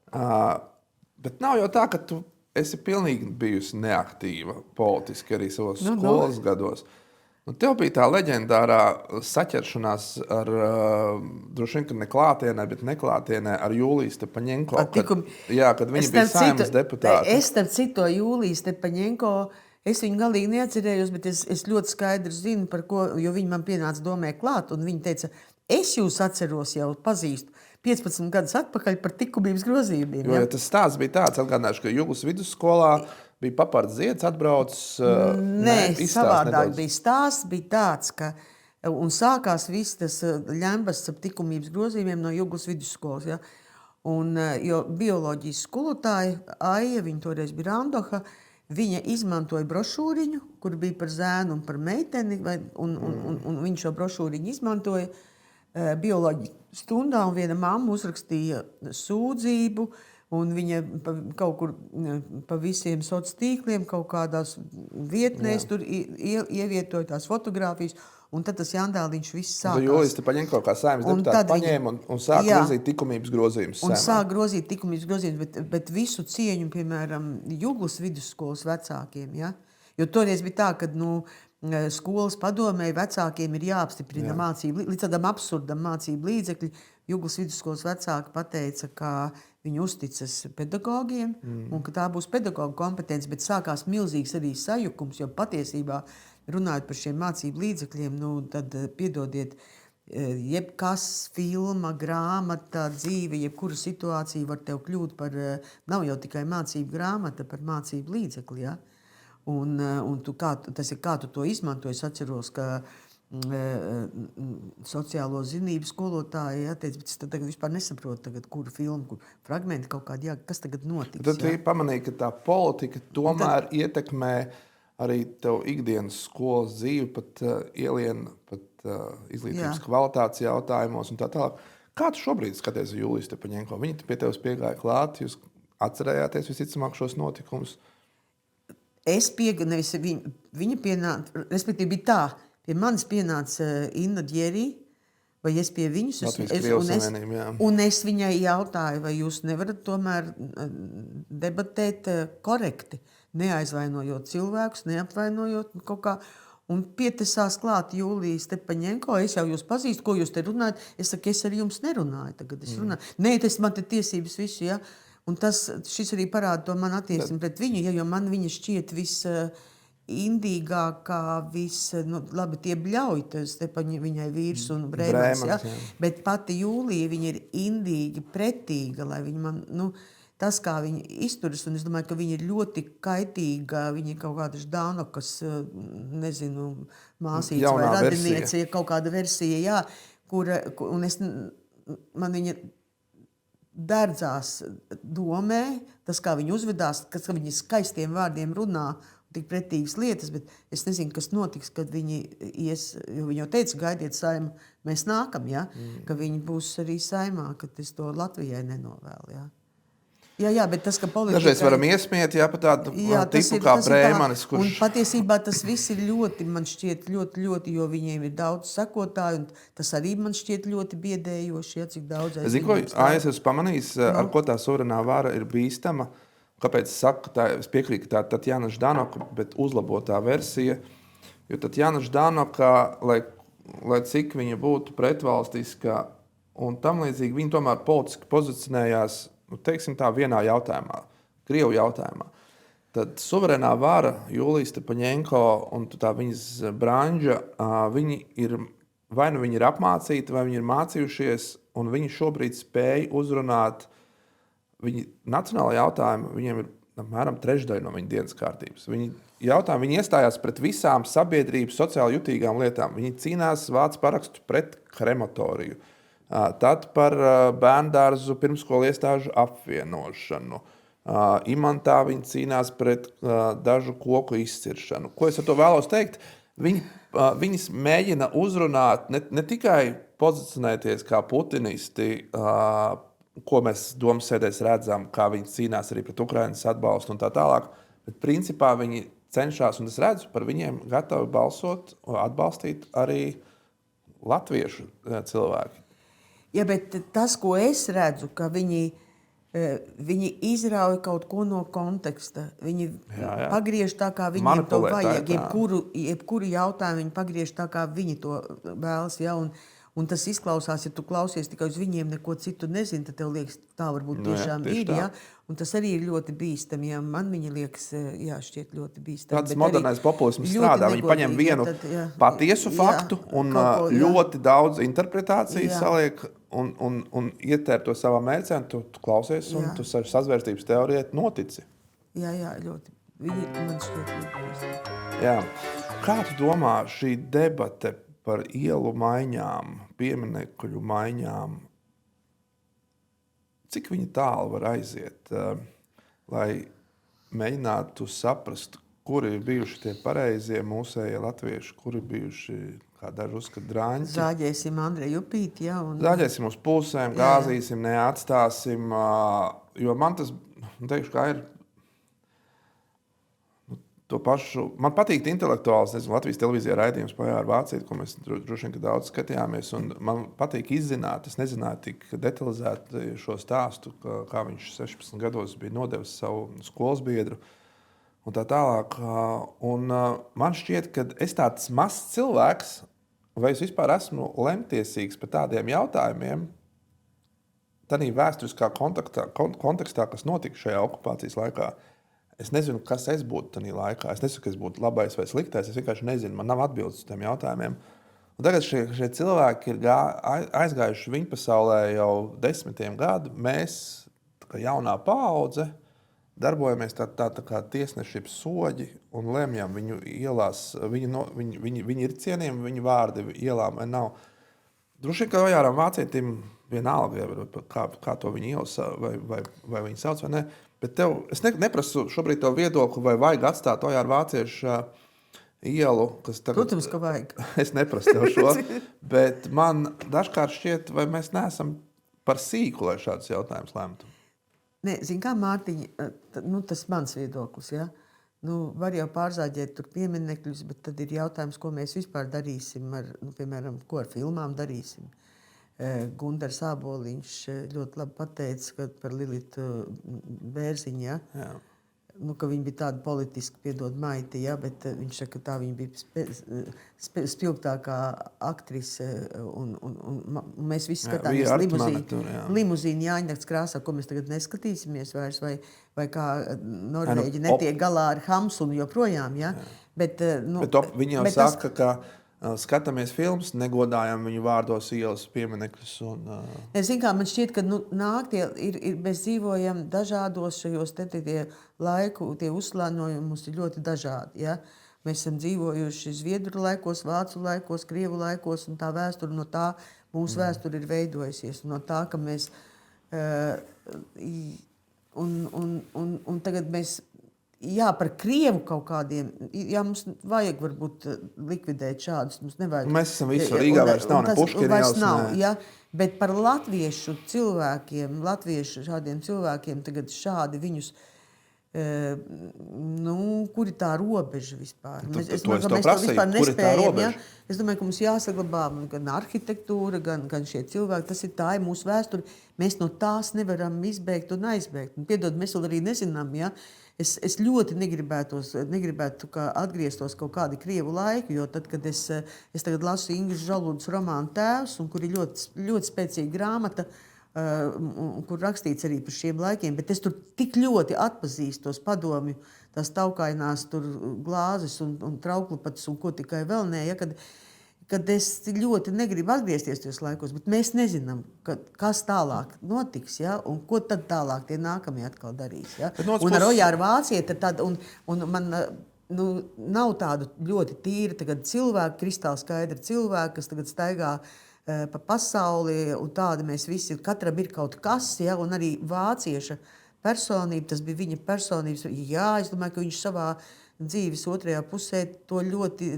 Bet nav jau tā, ka tu esi pilnīgi bijusi neaktīva politiski arī savos skolas gados. Tev bija tā leģendārā saķeršanās ar, droši vien, ka ne klātienē, bet neklātienē ar Jūliju Stepaņenko. Kad viņa bija Saeimas deputāte. Es starp citu Jūliju Stepaņenko, es viņu galīgi neatcerējos, bet es ļoti skaidri zinu, par ko, jo viņa man pienāca domē klāt, un viņa teica, es jūs atceros jau pazīstu 15 gadus atpakaļ par likumības grozījumiem. Jo tas stāsts bija tāds, atgādināšu, ka Juglas vidusskolā bija Papards Zieds atbraucis. Nē, savādāk bija stāsts, bija tāds, ka un sākās viss tas ļembas ap likumības grozījumiem no Juglas vidusskolas. Ja? Un, jo bioloģijas skolotāja Aija, viņa toreiz bija Randoha, viņa izmantoja brošūriņu, kur bija par zēnu un par meiteni, un viņš šo brošūriņu izmantoja bioloģijas stundā, un viena mamma uzrakstīja sūdzību, un viņa kaut kur pa visiem sociāliem tīkliem, kaut kādās vietnēs tur ievietoja tās fotogrāfijas, Un tad tas Jandāliņš viss Tad sākās. Jūlijas Stepaņenko kā saimnes Un deputāti tad viņi- paņēma un sāka Jā. virzīt likumības grozījumus Un saimā. sāk grozīt likumības grozījumus, bet visu cieņu, piemēram, Juglas vidusskolas vecākiem. Ja? Jo toreiz bija tā, ka skolas padomēji vecākiem ir jāapstiprina mācību, līdz tādam absurdam mācību līdzekļi. Juglas vidusskolas vecāki pateica, ka viņi uzticas pedagogiem un ka tā būs pedagoga kompetence, bet sākās milzīgs arī sajukums, jo patiesībā runājot par šiem mācību līdzekļiem, tad piedodiet, jebkas filma, grāmata, dzīve, jebkura situācija var tev kļūt par, nav jau tikai mācību grāmata, par mācību līdzekli, ja? Un tas ir kā tu to izmanto. Es atceros, ka sociālo zinību skolotāji teica, bet es tagad vispār nesaprotu, kuru filmu, kur fragmenti kaut kādi, kas tagad notiks. Tad tu pamanīji, ka tā politika tomēr ietekmē arī tev ikdienas skolas dzīvi, pat ielien, pat izglītības kvalitātes jautājumos un tā tālāk. Kā tu šobrīd skaties Jūliju Stepaņenko? Viņa pie tevis piegāja klāt, jūs atcerējāties visticamāk šos notikumus? Es nevis viņa pienāca, respektīvi bija tā, pie manis pienāca Inna Djerī, vai es pie viņus, un es viņai jautāju, vai jūs nevarat tomēr debatēt korekti, neaizvainojot cilvēkus, neapvainojot kaut kā, un pietesās klāt Jūlija Stepaņenko, es jau jūs pazīstu, ko jūs te runājat, es saku, es ar jums nerunāju, tagad es runāju. Nē, tas man te tiesības visu, ja. Un šis arī parāda to man attieksmi pret viņu, ja, jo man viņa šķiet indīgākā, labi, tie bļauj, viņai vīrs un Brēmans, ja? Bet pati Jūlija, viņa ir indīgi, pretīga, lai viņa man, tas, kā viņa izturas, un es domāju, ka viņa ir ļoti kaitīga, viņa ir kaut kāda Ždanokas, nezinu, māsītes vai radiniece, ja kaut kāda versija, jā, man viņa dārdzās domē, tas, kā viņa uzvedās, ka viņa skaistiem vārdiem runā, tik pretīgas lietas, bet es nezinu, kas notiks, kad viņi ies, jo viņi jau teica, gaidiet saimu, mēs nākam, ja? Ka viņi būs arī saimā, kad es to Latvijai nenovēlu. Ja? Jā, bet tas, ka politikai... Dažreiz varam iesmiet, jā, pa tādu tipu kā Brēmanis, kurš... Un patiesībā tas viss ir ļoti, man šķiet, ļoti, jo viņiem ir daudz sekotāju, un tas arī man šķiet ļoti biedējoši, ja, cik daudz... Zinu, ko es esmu pamanījis, ar ko tā suverenā vara ir bīstama. Kāpēc es saku, es piekrītu, ka tā Tatjana Ždanoka, bet uzlabotā versija, jo Tatjana Ždanoka, lai cik viņa būtu pretvalstiska un tam līdzīgi, viņa tomēr politiski pozicionējās, teiksim tā, vienā jautājumā, Krievu jautājumā. Tad suverenā vara, Jūlija Stepaņenko un tā viņas branža, viņi ir, vai nu viņi ir apmācīti, vai viņi ir mācījušies, un viņi šobrīd spēj uzrunāt viņi nacionāla jautājuma, viņiem ir apmēram trešdaļa no viņa dienas kārtības. Viņi iestājās pret visām sabiedrības sociāli jutīgām lietām. Viņi cīnās vāc parakstu pret krematoriju. Tad par bērndārzu pirmskolu iestāžu apvienošanu. Imantā viņi cīnās pret dažu koku izciršanu. Ko es ar to vēlos teikt? Viņas mēģina uzrunāt ne tikai pozicionēties kā putinisti, ko mēs domas sēdēs redzam, kā viņi cīnās arī pret Ukrainas atbalstu un tā tālāk, bet principā viņi cenšas, un es redzu, par viņiem gatavi balsot, atbalstīt arī latviešu cilvēki. Ja, bet tas, ko es redzu, ka viņi izrauja kaut ko no konteksta, viņi pagriež tā, kā viņiem to vajag, jebkuru jautājumu viņi pagriež tā, kā viņi to vēlas, ja, un tas izklausās, ja tu klausies tikai uz viņiem, neko citu nezini, tad tev liekas, tā varbūt tiešām ir, ja? Un tas arī ir ļoti bīstami, ja man viņa liekas, šķiet ļoti bīstami. Tāds modernais populisms strādā, viņi paņem vienu patiesu faktu un ļoti daudz interpretāciju saliek un ietēr to savā mērcē, un tu klausies, un tu sazvērstības teorijai notici. Jā, ļoti. Viņi man šķiet ļoti bīstami. Jā. Kā tu domā šī debate par ielu maiņām, pieminekļu maiņām, cik viņi tālu var aiziet, lai mēģinātu saprast, kuri ir bijuši tie pareizie mūsējie latvieši, kuri ir bijuši, kā daži uzskata, drāņķi. Zāģēsim Andreju Upīti, jā. Zāģēsim uz pusēm, gāzīsim, neatstāsim, jo man tas, teikšu, kā ir, to pašu. Man patīk intelektuāls, nezinu, Latvijas televīzijā raidījums par Jāru Vācietu, ko mēs droši vien daudz skatījāmies. Man patīk izzināt, es nezināju tik detalizēti šo stāstu, kā viņš 16 gados bija nodevis savu skolas biedru un tā tālāk. Man šķiet, ka es tāds mazs cilvēks, vai es vispār esmu lemtiesīgs par tādiem jautājumiem, tādā vēsturiskā kontekstā, kas notika šajā okupācijas laikā. Es nezinu, kas es būtu tajā laikā. Es nesaku, ka es būtu labais vai sliktais. Es vienkārši nezinu, man nav atbildes uz tiem jautājumiem. Un tagad šie cilvēki ir aizgājuši viņu pasaulē jau 10 gadu. Mēs, kā jaunā paudze, darbojamies tā kā tiesnešības soģi un lemjam viņu ielās. Viņi ir cienījami, viņu vārdi ielām vai nav. Droši vien, ka Jāram Vācietim vienalga, kā to viņi ielas vai viņi sauc vai ne. Bet es neprasu šobrīd to viedokli, vai vajag atstāt Jāru Vāciešu ielu, kas tagad... Protams, ka vajag. Es neprasu tev šo, bet man dažkārt šķiet, vai mēs neesam par sīku, lai šādus jautājumus lemtu. Nē, zin kā, Mārtiņ, tas mans viedoklis, ja? Var jau pārzāģēt tur pieminekļus, bet tad ir jautājums, ko mēs vispār darīsim piemēram, ko ar filmām darīsim. Gundars Āboliņš ļoti labi pateica, ka par Lilitu Bērziņu, ja? Ka viņa bija tāda politiski, piedod maiti, ja? Bet viņš saka, ka tā viņa bija spilgtākā aktrise un mēs visi skatāmies limuzīni Jāņakts krāsā, ko mēs tagad neskatīsimies vairs, vai kā Norvēģi netiek galā ar Hamsunu joprojām, ja? Bet viņi jau saka, ka skatāmies filmas, negodājam viņu vārdos ielas pieminekļus. Zin kā, man šķiet, ka mēs dzīvojam dažādos šajos tie laiku, tie uzslāņojumi mums ir ļoti dažādi. Ja? Mēs esam dzīvojuši Zviedru laikos, Vācu laikos, Krievu laikos, un tā vēsture no tā, mūsu vēsture ir veidojusies. No tā, ka mēs, un tagad mēs, jā, par Krievu kaut kādiem, jā, mums vajag varbūt likvidēt šādus, mums nevajag. Mēs esam visu Rīgā, vairs nav ne Puškina nav, ja? Bet par latviešu cilvēkiem, šādiem cilvēkiem tagad šādi viņus, kuri tā robeža vispār? Es domāju, ka mēs to vispār nespējam, ja? Es domāju, ka mums jāsaglabā gan arhitektūra, gan šie cilvēki, tā ir mūsu vēsture, mēs no tās nevaram izbēgt un aizbēgt. Un, piedod, mēs vēl arī nezinām, ja? Es ļoti negribētu atgrieztos kaut kādi Krievu laiku, jo tad, kad es tagad lasu Ingras Žaludas romānu Tēvs, un kur ir ļoti, ļoti spēcīga grāmata, kur rakstīts arī par šiem laikiem, bet es tur tik ļoti atpazīstu tos padomju, tās taukainās tur glāzes un trauklupatus un ko tikai vēl nē, ja, kad es ļoti negribu atgriezties tos laikos, bet mēs nezinām, kas tālāk notiks, ja, un ko tad tālāk tie nākamie atkal darīs. Ja. Un ar Jāru Vācietu un man nav tādu ļoti tīri tagad cilvēki, kristāli skaidri cilvēki, kas tagad staigā pa pasauli, un tādi mēs visi, katram ir kaut kas, ja, un arī vācieša personība, tas bija viņa personības, jā, es domāju, ka viņš savā dzīves otrajā pusē to ļoti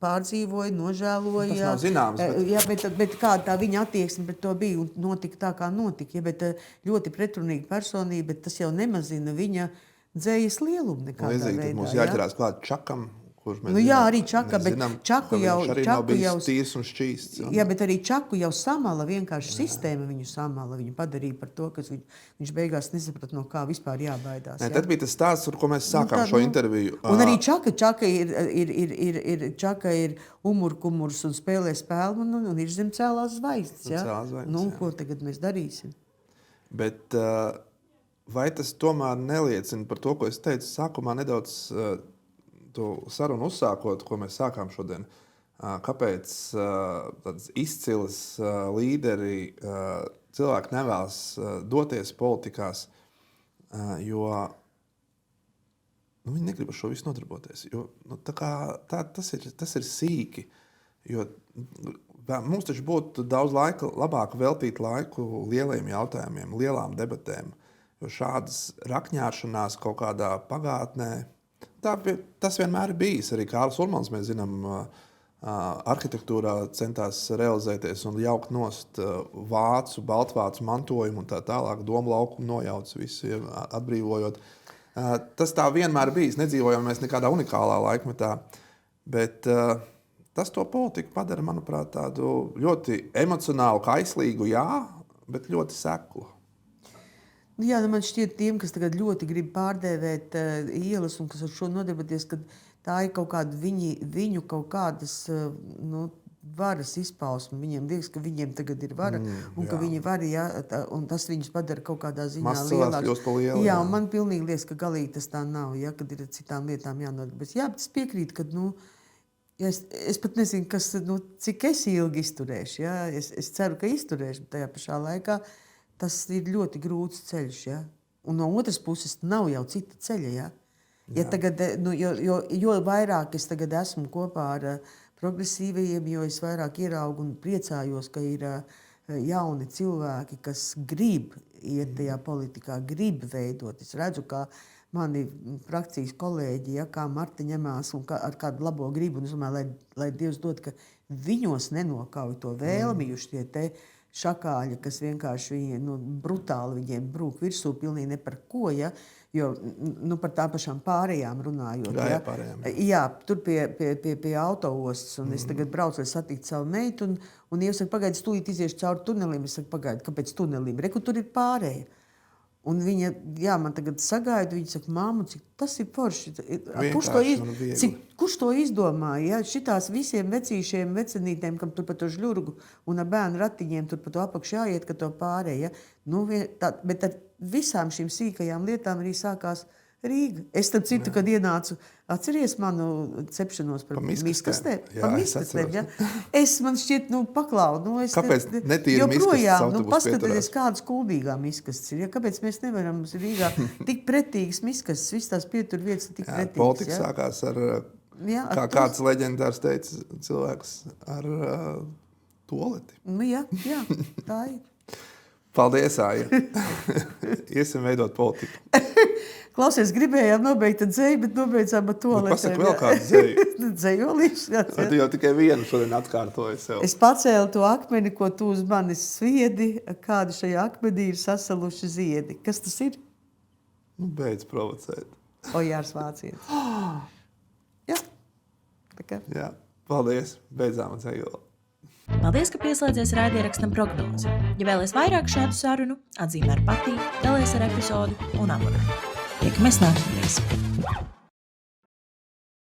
pārdzīvoja, nožēloja. Tas nav zināms. Jā, bet kāda tā viņa attieksme pret to bija un notika tā, kā notika. Ja, bet ļoti pretrunīga personība, bet tas jau nemazina viņa dzejas lielumu nekādā veidā. Līdzīgi, tad mums jāķerās klāt Čakam, kurš mēs jā, arī Čaka, bet Čaku jau... Viņš arī nav bijis tīrs un šķīsts. Jā, bet arī Čaku jau samala, vienkārši sistēma viņu samala. Viņu padarīja par to, ka viņš beigās nesaprat, no kā vispār jābaidās. Nē, tad bija tas stāsts, ar ko mēs sākām šo interviju. Un arī Čaka ir umurkumurs un spēlē spēli un ir zem cēlās zvaigznes. Ja? Ko tagad mēs darīsim? Bet vai tas tomēr neliecina par to, ko es teicu sākumā nedaudz... to sarunu uzsākot, ko mēs sākām šodien, kāpēc tādas izcilas līderi cilvēki nevēlas doties politikās, jo viņi negrib ar šo visu nodarboties. Jo, tas ir sīki, jo mums taču būtu daudz laika, labāk veltīt laiku lieliem jautājumiem, lielām debatēm, jo šādas rakņāšanās kaut kādā pagātnē, tas vienmēr ir bijis. Arī Kārlis Urmans, mēs zinām, arhitektūrā centās realizēties un jaukt nost baltvācu mantojumu un tā tālāk, domu laukumu nojauc visi, atbrīvojot. Tas tā vienmēr bijis. Nedzīvojam mēs nekādā unikālā laikmetā, bet tas to politiku padara, manuprāt, tādu ļoti emocionālu, kaislīgu, jā, bet ļoti seklu. Jā, man šķiet tiem, kas tagad ļoti grib pārdēvēt ielas un kas ar šo nodarboties, ka tā ir kaut kāda viņu kaut kādas varas izpausme. Viņiem liekas, ka viņiem tagad ir vara un ka viņi var, un tas viņus padara kaut kādā ziņā lielāks. Jā, un man pilnīgi liekas, ka galīgi tas tā nav, kad ir citām lietām jānodarbojas. Jā, bet es piekrītu, ka, es pat nezinu, cik es ilgi izturēšu. Ja? Es ceru, ka izturēšu, bet tajā pašā laikā tas ir ļoti grūts ceļš. Ja? Un no otras puses nav jau cita ceļa. Ja? Ja tagad, jo vairāk es tagad esmu kopā ar progresīvajiem, jo es vairāk ieraugu un priecājos, ka ir jauni cilvēki, kas grib iet tajā politikā, grib veidot. Es redzu, kā mani frakcijas kolēģi, kā Marta ņemās un ar kādu labo gribu, un es domāju, lai Dievs dod, ka viņos nenokauj to vēlmījuši tie te šakāļi, kas vienkārši brutāli viņiem brūk virsū, pilnīgi ne par ko, ja? Jo par tām pašām pārējām runājot. Jā, tur pie autoostas, un es tagad braucu, lai satiktu savu meitu, un jau saka, pagaidi, stūlīt iziešu cauri tunelim, es saku, pagaidi, kāpēc tunelim? Reku, tur ir pārēja. Un viņa, man tagad sagaida, viņa saka, māmu, cik tas ir forši. Kurš to izdomāja? Ja? Šitās visiem vecīšiem, vecenītēm, kam tur pa to žļurgu un ar bērnu ratiņiem tur pa to apakšu jāiet, ka to pārēja. Ja? Bet ar visām šīm sīkajām lietām arī sākās Rīga. Es tam citu, kad ienācu, atceries manu cepšanos par miskastēm? Par miskastēm, ja? Man šķiet, paklau. Kāpēc netīri miskastes autobus paskatieties, kādas kuldīgā miskastes ir. Ja? Kāpēc mēs nevaram Rīgā tik pretīgas miskastes, viss tās pietur vietas tik pretīgas? Politika sākās ar kāds leģendārs teica cilvēks, ar tualeti. Jā, tā ir. Paldies, Aija. Iesim veidot politiku. Klausies, gribējām nobeigt dzēju, bet nobeidzām ar tualetēm. Pasaka vēl kādu dzēju. Dzējolīšu. Tu jau tikai vienu šodien atkārtoji sev. Es pacēlu to akmeni, ko tu uz manis sviedi, kādi šajā akmenī ir sasaluši ziedi. Kas tas ir? Beidz provocēt. Ojārs Vācietis. Jā. Jā, paldies. Beidzām dzējoli. Paldies, ka pieslēdzies raidījumam Prognoze. Ja vēlaties vairāk šādu sarunu, atzīmē ar patīk, dalies ar epizodu un abonē. Tiekamies nākamreiz!